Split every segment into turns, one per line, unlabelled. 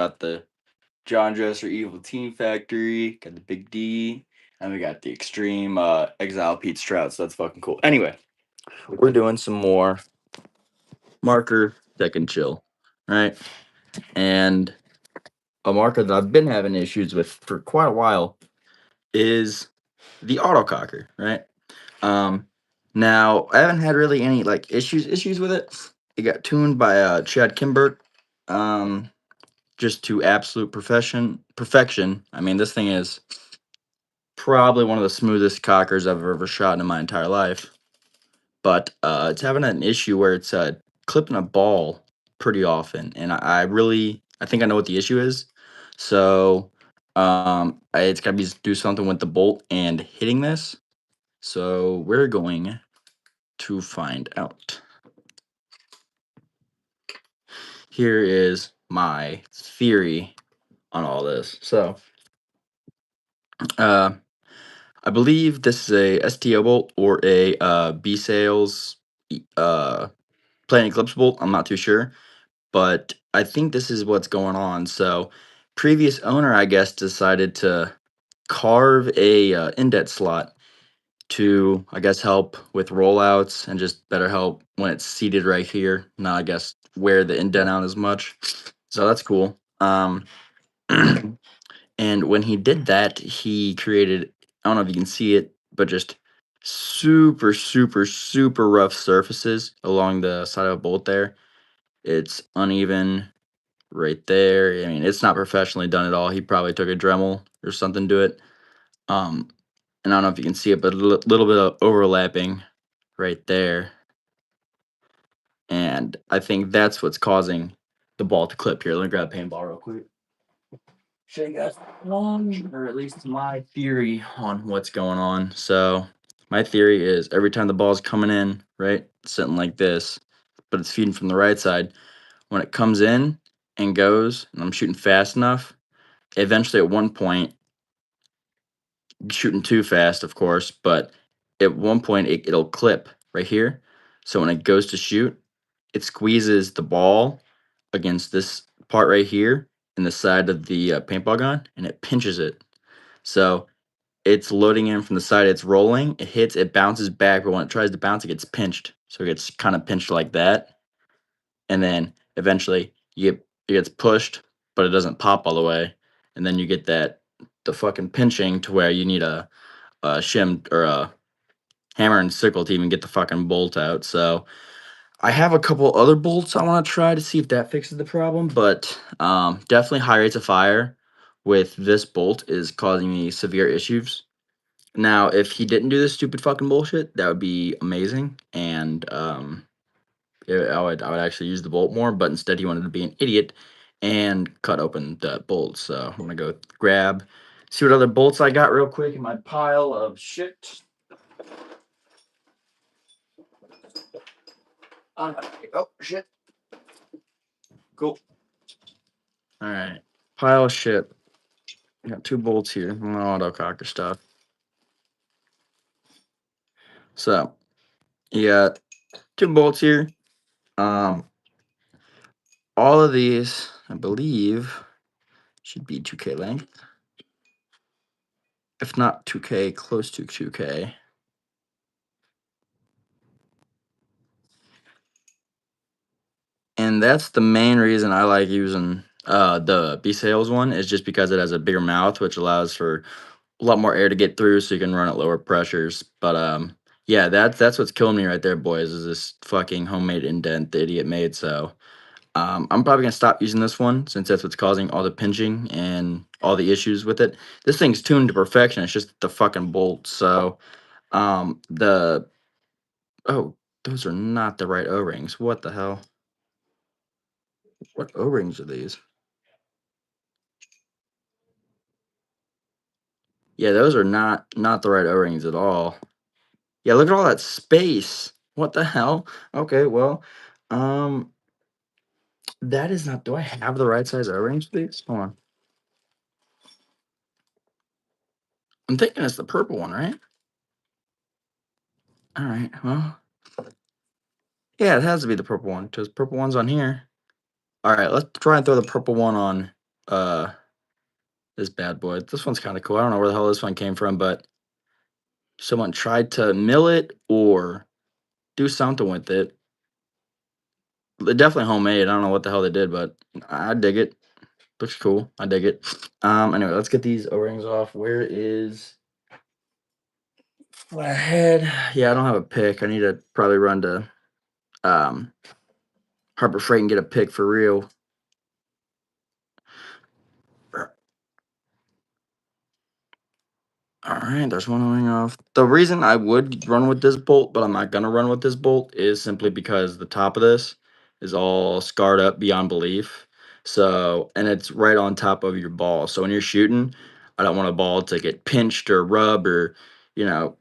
got the John Dresser Evil Team Factory, got the Big D, and we got the Extreme Exile Pete Stroud. So that's fucking cool. Anyway, we're doing some more marker that can chill, right? And a marker that I've been having issues with for quite a while is the autococker, right? Um, Now I haven't had really any like issues with it. It got tuned by Chad Kimbert, um, just to absolute perfection. I mean, this thing is probably one of the smoothest cockers I've ever shot in my entire life. But it's having an issue where it's clipping a ball pretty often, and I think I know what the issue is. So it's got to be do something with the bolt and hitting this. So we're going to find out. Here is my theory on all this. So uh, I believe this is a STO bolt or a B sales uh, plain eclipse bolt. I'm not too sure, but I think this is what's going on. So previous owner, I guess, decided to carve a indet slot to, I guess, help with rollouts and just better help when it's seated right here. Not, I guess, wear the indent out as much. So that's cool. And when he did that, he created, I don't know if you can see it, but just super rough surfaces along the side of a bolt there. It's uneven right there. I mean, it's not professionally done at all. He probably took a Dremel or something to it. Um, and I don't know if you can see it, but little bit of overlapping right there. And I think that's what's causing the ball to clip here. Let me grab a paintball real quick. Show you guys along, or at least my theory on what's going on. So my theory is every time the ball's coming in, right, sitting like this, but it's feeding from the right side. When it comes in and goes, and I'm shooting fast enough, eventually at one point, shooting too fast, of course, but at one point it'll clip right here. So when it goes to shoot, it squeezes the ball against this part right here in the side of the paintball gun, and it pinches it. So it's loading in from the side, it's rolling, it hits, it bounces back, but when it tries to bounce, it gets pinched. So it gets kind of pinched like that. And then eventually it gets pushed, but it doesn't pop all the way. And then you get the fucking pinching to where you need a shim or a hammer and sickle to even get the fucking bolt out. So I have a couple other bolts I want to try to see if that fixes the problem, but definitely high rates of fire with this bolt is causing me severe issues. Now, if he didn't do this stupid fucking bullshit, that would be amazing, and I would actually use the bolt more. But instead, he wanted to be an idiot and cut open the bolt. So I'm gonna go grab, see what other bolts I got real quick in my pile of shit. Oh shit! Cool. All right, pile of shit. I got two bolts here. Autococker stuff. So you got two bolts here. Um, all of these, I believe, should be 2K length. If not 2K, close to 2K. And that's the main reason I like using the B Sales one is just because it has a bigger mouth, which allows for a lot more air to get through, so you can run at lower pressures. But yeah, that's what's killing me right there, boys. Is this fucking homemade indent the idiot made? So I'm probably gonna stop using this one since that's what's causing all the pinching and all the issues with it. This thing's tuned to perfection. It's just the fucking bolt. So the oh, those are not the right O-rings. What the hell? What O-rings are these? Yeah, those are not the right O-rings at all. Yeah, look at all that space. What the hell? Okay, well, um, that is not. Do I have the right size O-rings for these? Hold on. I'm thinking it's the purple one, right? All right. Well, yeah, it has to be the purple one because purple one's on here. All right, let's try and throw the purple one on this bad boy. This one's kind of cool. I don't know where the hell this one came from, but someone tried to mill it or do something with it. They're definitely homemade. I don't know what the hell they did, but I dig it. Looks cool. I dig it. Anyway, let's get these O-rings off. Where is flathead? Yeah, I don't have a pick. I need to probably run to um Harbor Freight and get a pick for real. All right, there's one going off. The reason I would run with this bolt, but I'm not gonna run with this bolt, is simply because the top of this is all scarred up beyond belief. So, and it's right on top of your ball. So when you're shooting, I don't want a ball to get pinched or rub or,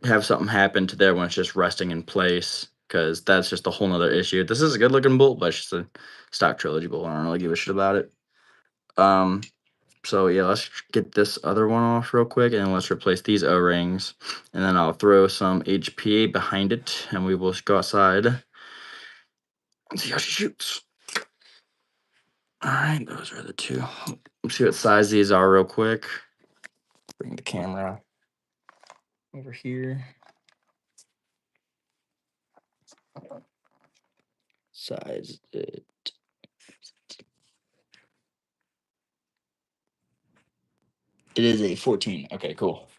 have something happen to there when it's just resting in place. Because that's just a whole nother issue. This is a good looking bolt, but it's just a stock trilogy bolt. I don't really give a shit about it. Um, so yeah, let's get this other one off real quick, and then let's replace these O-rings, and then I'll throw some HPA behind it, and we will go outside and see how she shoots. All right, those are the two. Let's see what size these are real quick. Bring the camera over here. Size it. It is a 14. Okay, cool.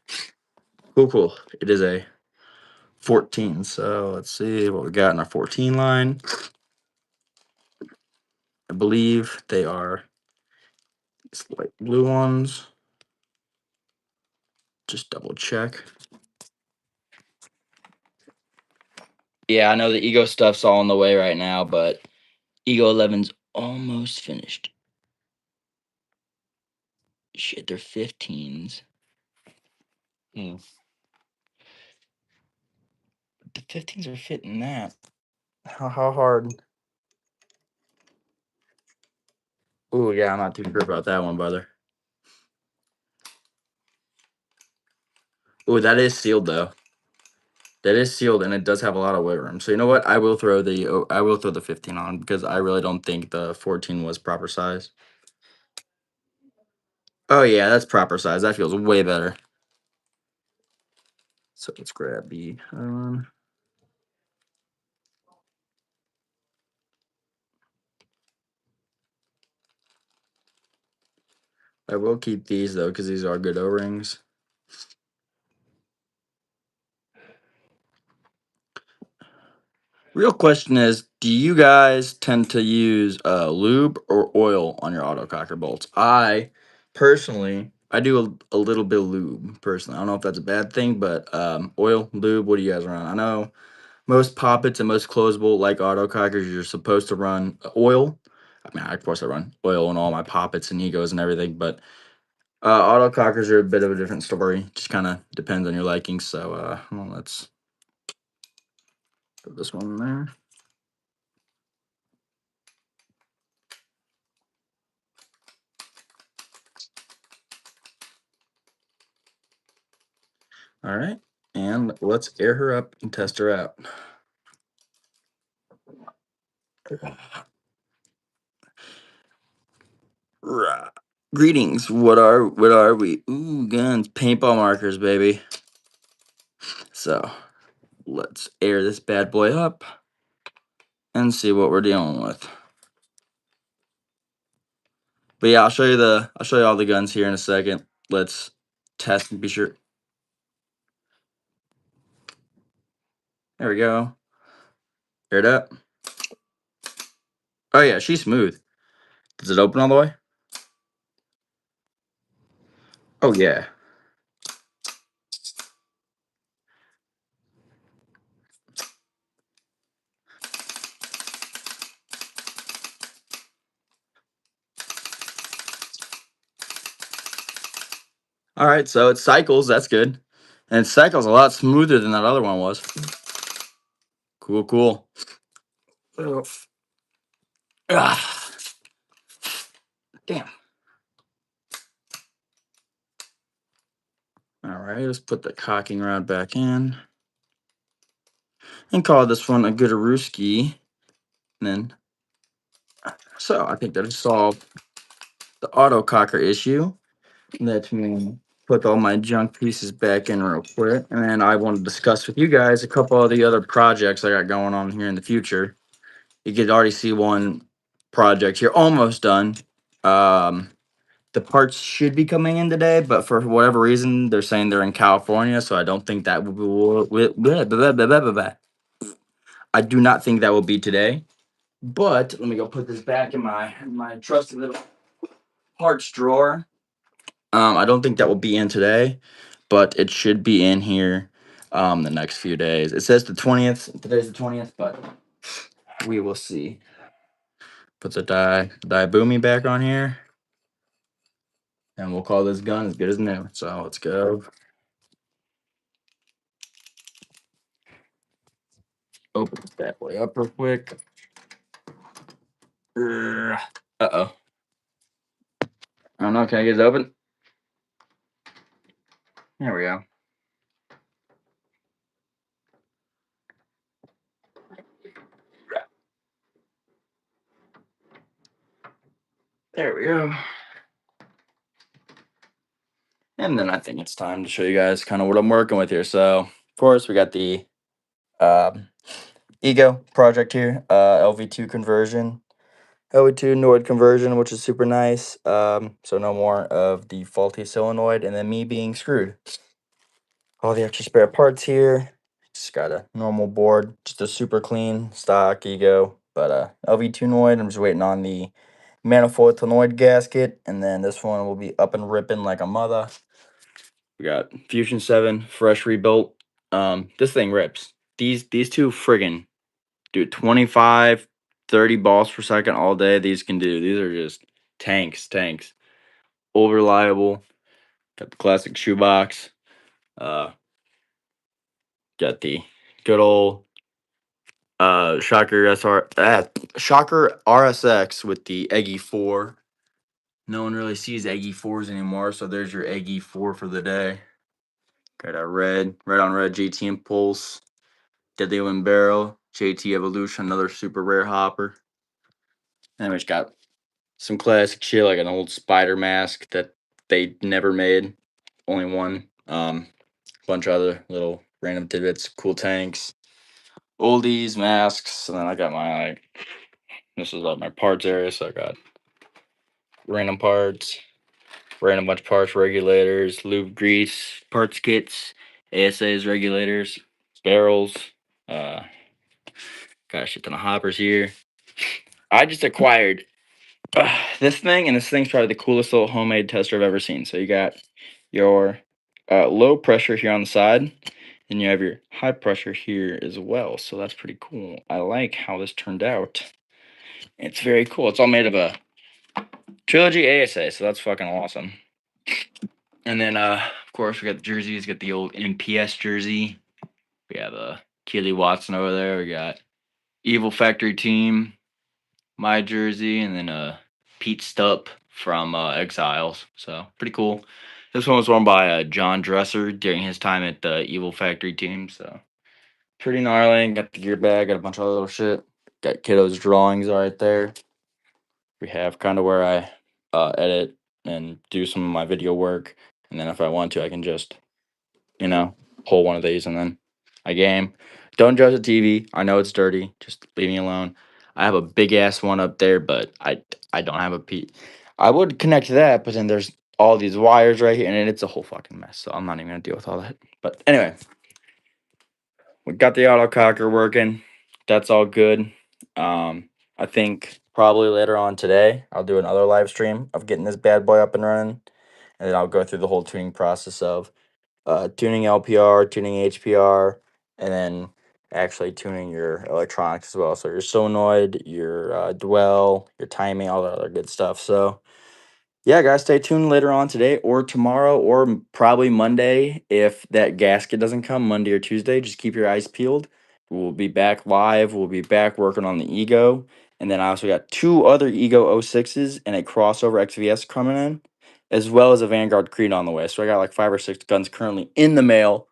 Cool. It is a 14. So let's see what we got in our 14 line. I believe they are these light blue ones. Just double check. Yeah, I know the Ego stuff's all on the way right now, but Ego 11's almost finished. Shit, they're 15s. The 15s are fitting that. How hard? Oh yeah, I'm not too sure about that one, brother. Oh, that is sealed though. That is sealed, and it does have a lot of weight room. So you know what? I will throw the 15 on because I really don't think the 14 was proper size. Oh yeah, that's proper size. That feels way better. So let's grab the other one. I will keep these though because these are good O-rings. Real question is, do you guys tend to use lube or oil on your autococker bolts? I personally, I do a little bit of lube personally. I don't know if that's a bad thing, but oil, lube, what do you guys run? I know most poppets and most closable like autocockers, you're supposed to run oil. I mean, of course I run oil in all my poppets and egos and everything, but autocockers are a bit of a different story. Just kind of depends on your liking. So well, let's put this one in there. All right, and let's air her up and test her out. Rah. Greetings. What are we? Ooh, guns, paintball markers, baby. So let's air this bad boy up and see what we're dealing with. But yeah, I'll show you all the guns here in a second. Let's test and be sure. There we go. Air it up. Oh yeah, she's smooth. Does it open all the way? Oh yeah. All right, so it cycles. That's good, and it cycles a lot smoother than that other one was. Cool. Oh. Ah, damn. All right, let's put the cocking rod back in and call this one a Goodarooski. And then, so I think that is solved. the autococker issue. Let me put all my junk pieces back in real quick. And then I want to discuss with you guys a couple of the other projects I got going on here in the future. You can already see one project here almost done. The parts should be coming in today, but for whatever reason, they're saying they're in California, so I don't think that will. I do not think that will be today. But let me go put this back in my trusty little parts drawer. I don't think that will be in today, but it should be in here the next few days. It says the 20th. Today's the 20th, but we will see. Put the die boomy back on here. And we'll call this gun as good as new. So let's go. Open this bad boy up real quick. Uh-oh. I don't know. Can I get it open? There we go. There we go. And then I think it's time to show you guys kind of what I'm working with here. So, of course, we got the Ego project here, LV2 conversion, LV2 Nord conversion, which is super nice. So no more of the faulty solenoid and then me being screwed. All the extra spare parts here. Just got a normal board, just a super clean stock Ego, but LV2 Noid. I'm just waiting on the manifold to Noid gasket, and then this one will be up and ripping like a mother. We got Fusion 7 fresh rebuilt. This thing rips. These two friggin' do 25, 30 balls per second all day. These can do. These are just tanks. All reliable. Got the classic shoebox. Got the good old Shocker RSX with the Eggy 4. No one really sees Eggy 4s anymore, so there's your Eggy 4 for the day. Got a red on red JT Impulse, Deadly Wind Barrel, JT Evolution, another super rare hopper. And we just got some classic shit like an old spider mask that they never made, only one. Bunch of other little random tidbits, cool tanks, oldies, masks, and then I got my this is like my parts area, so I got random parts, random bunch of parts, regulators, lube grease, parts kits, ASAs, regulators, barrels, got a shit ton of hoppers here. I just acquired this thing, and this thing's probably the coolest little homemade tester I've ever seen. So you got your low pressure here on the side, and you have your high pressure here as well. So that's pretty cool. I like how this turned out. It's very cool. It's all made of a Trilogy ASA, so that's fucking awesome. And then, of course, we got the jerseys. Got the old MPS jersey. We have Keely Watson over there. We got Evil Factory Team, my jersey, and then Pete Stupp from Exiles. So pretty cool. This one was worn by John Dresser during his time at the Evil Factory Team. So pretty gnarly. Got the gear bag. Got a bunch of other little shit. Got Kiddo's drawings right there. We have kind of where I edit and do some of my video work. And then if I want to, I can just, pull one of these and then I game. Don't judge the TV. I know it's dirty. Just leave me alone. I have a big ass one up there, but I don't have a P. I would connect to that, but then there's all these wires right here, and it's a whole fucking mess. So I'm not even gonna deal with all that. But anyway, we got the autococker working. That's all good. I think probably later on today I'll do another live stream of getting this bad boy up and running, and then I'll go through the whole tuning process of tuning LPR, tuning HPR, and then actually tuning your electronics as well. So your sonoid, your dwell, your timing, all that other good stuff. So yeah, guys, stay tuned later on today or tomorrow or probably Monday if that gasket doesn't come Monday or Tuesday. Just keep your eyes peeled. We'll be back live. We'll be back working on the Ego. And then I also got two other Ego 06s and a crossover XVS coming in, as well as a Vanguard Creed on the way. So I got like 5 or 6 guns currently in the mail.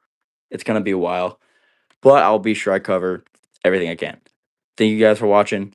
It's going to be a while, but I'll be sure I cover everything I can. Thank you guys for watching.